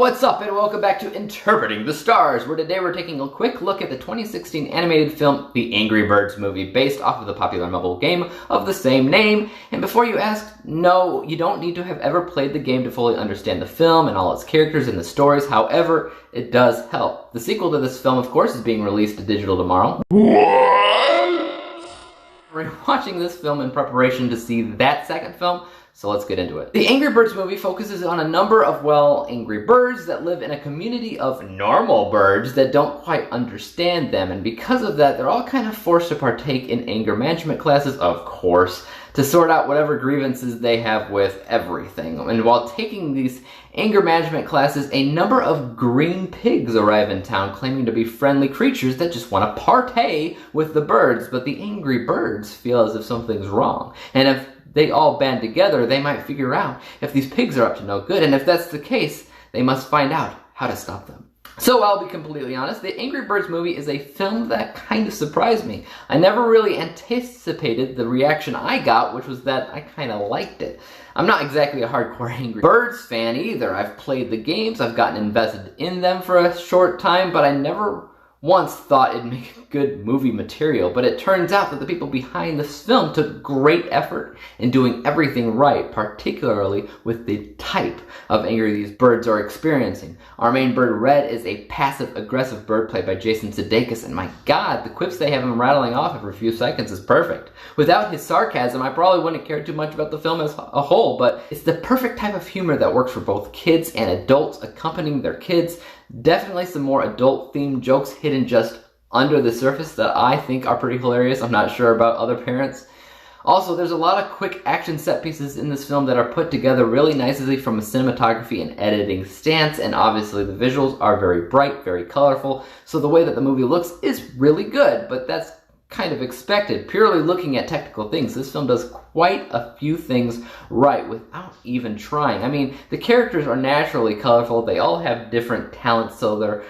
What's up, and welcome back to Interpreting the Stars, where today we're taking a quick look at the 2016 animated film The Angry Birds Movie, based off of the popular mobile game of the same name. And before you ask, no, you don't need to have ever played the game to fully understand the film and all its characters and the stories. However, it does help. The sequel to this film, of course, is being released to digital tomorrow. We're watching this film in preparation to see that second film, so let's get into it. The Angry Birds movie focuses on a number of, well, angry birds that live in a community of normal birds that don't quite understand them, and because of that, they're all kind of forced to partake in anger management classes, of course, to sort out whatever grievances they have with everything. And while taking these anger management classes, a number of green pigs arrive in town claiming to be friendly creatures that just want to partay with the birds, but the angry birds feel as if something's wrong. And if they all band together, they might figure out if these pigs are up to no good, and if that's the case, they must find out how to stop them. So I'll be completely honest, the Angry Birds movie is a film that kind of surprised me. I never really anticipated the reaction I got, which was that I kind of liked it. I'm not exactly a hardcore Angry Birds fan either. I've played the games, I've gotten invested in them for a short time, but I never once thought it'd make good movie material, but it turns out that the people behind this film took great effort in doing everything right, particularly with the type of anger these birds are experiencing. Our main bird, Red, is a passive-aggressive bird played by Jason Sudeikis, and my god, the quips they have him rattling off every few seconds is perfect. Without his sarcasm, I probably wouldn't care too much about the film as a whole, but it's the perfect type of humor that works for both kids and adults accompanying their kids. Definitely some more adult-themed jokes hidden just under the surface that I think are pretty hilarious. I'm not sure about other parents. Also, there's a lot of quick action set pieces in this film that are put together really nicely from a cinematography and editing stance, and obviously the visuals are very bright, very colorful, so the way that the movie looks is really good, but that's kind of expected. Purely looking at technical things, this film does quite a few things right without even trying. I mean, the characters are naturally colorful, they all have different talents, so they're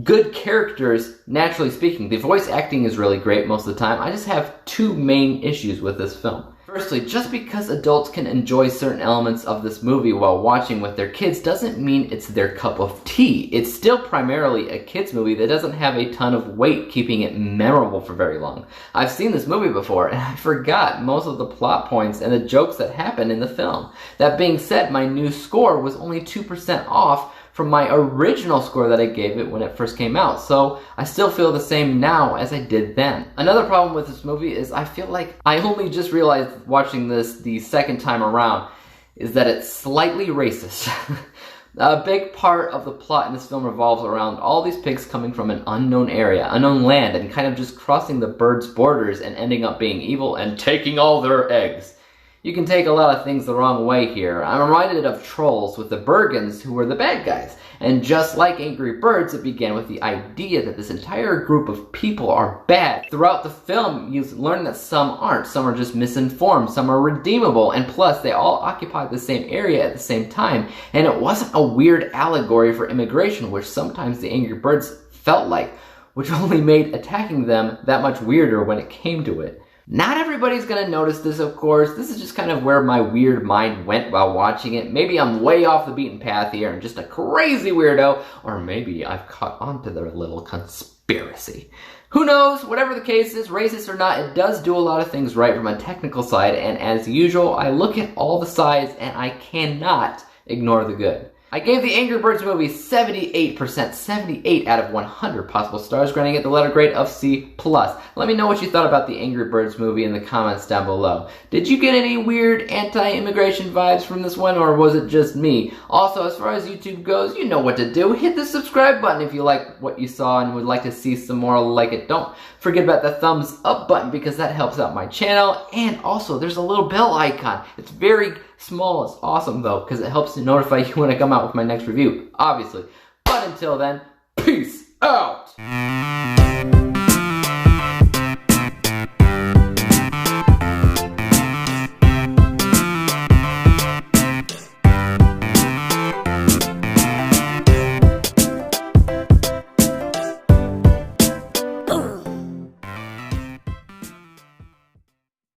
good characters, naturally speaking. The voice acting is really great most of the time. I just have two main issues with this film. Firstly, just because adults can enjoy certain elements of this movie while watching with their kids doesn't mean it's their cup of tea. It's still primarily a kids movie that doesn't have a ton of weight keeping it memorable for very long. I've seen this movie before and I forgot most of the plot points and the jokes that happen in the film. That being said, my new score was only 2% off from my original score that I gave it when it first came out, so I still feel the same now as I did then. Another problem with this movie is I feel like I only just realized watching this the second time around is that it's slightly racist. A big part of the plot in this film revolves around all these pigs coming from an unknown area, unknown land, and kind of just crossing the birds' borders and ending up being evil and taking all their eggs. You can take a lot of things the wrong way here. I'm reminded of Trolls with the Bergens, who were the bad guys. And just like Angry Birds, it began with the idea that this entire group of people are bad. Throughout the film, you learn that some aren't. Some are just misinformed, some are redeemable, and plus, they all occupy the same area at the same time. And it wasn't a weird allegory for immigration, which sometimes the Angry Birds felt like, which only made attacking them that much weirder when it came to it. Not everybody's gonna notice this, of course. This is just kind of where my weird mind went while watching it. Maybe I'm way off the beaten path here and just a crazy weirdo, or maybe I've caught on to their little conspiracy. Who knows? Whatever the case is, racist or not, it does do a lot of things right from a technical side, and as usual, I look at all the sides and I cannot ignore the good. I gave the Angry Birds movie 78%, 78 out of 100 possible stars, granting it the letter grade of C+. Let me know what you thought about the Angry Birds movie in the comments down below. Did you get any weird anti-immigration vibes from this one, or was it just me? Also, as far as YouTube goes, you know what to do. Hit the subscribe button if you like what you saw and would like to see some more like it. Don't forget about the thumbs up button because that helps out my channel. And also, there's a little bell icon. It's very small. It's awesome though because it helps to notify you when I come out with my next review, obviously. But until then, peace out!